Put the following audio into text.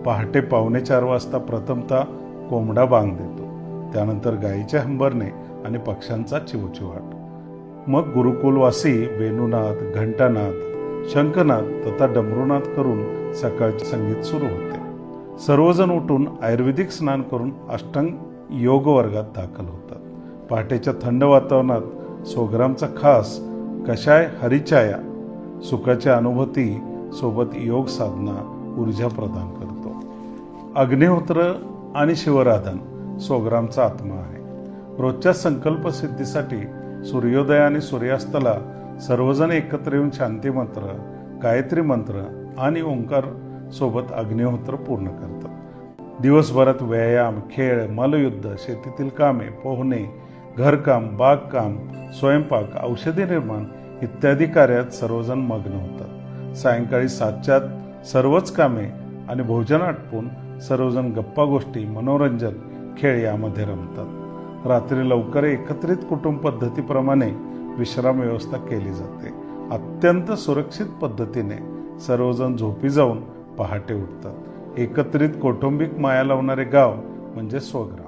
पहाटे 3:45 वाजता प्रथमतः कोंबडा बांग देतो, त्यानंतर गायीचे हंबरणे आणि पक्ष्यांचा चिवचिवाट. मग गुरुकुलवासी वेणुनाद, घंटानाद, शंखनाद तथा डमरुनाद करून सकाळचे संगीत सुरू होते. सर्वजण उठून आयुर्वेदिक स्नान करून अष्टांग योग वर्गात दाखल होतात. पहाटेच्या थंड वातावरणात 100 ग्रामचा खास कषाय हरिचाया सुखाची अनुभूती सोबत योग साधना ऊर्जा प्रदान करतो. अग्निहोत्र आणि शिवराधन 100 ग्रामचा आत्मा आहे. रोजच्या संकल्प सिद्धीसाठी सूर्योदय आणि सूर्यास्ताला सर्वजण एकत्र येऊन शांती मंत्र, गायत्री मंत्र आणि ओंकार सोबत अग्निहोत्र पूर्ण करतात. दिवसभरात व्यायाम, खेळ, मल्लयुद्ध, शेतीतील कामे, पोहणे, घरकाम, बागकाम, स्वयंपाक, औषधी निर्माण इत्यादी कार्यात सर्वजण मग्न होतात. सायंकाळी 7च्या आत सर्वच कामे आणि भोजन आटपून सर्वजण गप्पा गोष्टी, मनोरंजन, खेळ यामध्ये रमतात. रात्री लवकर एकत्रित कुटुंब पद्धतीप्रमाणे विश्राम व्यवस्था केली जाते. अत्यंत सुरक्षित पद्धतीने सर्वजण झोपी जाऊन पहाटे उठतात. एकत्रित कौटुंबिक माया लावणारे गाव म्हणजे 100 ग्राम.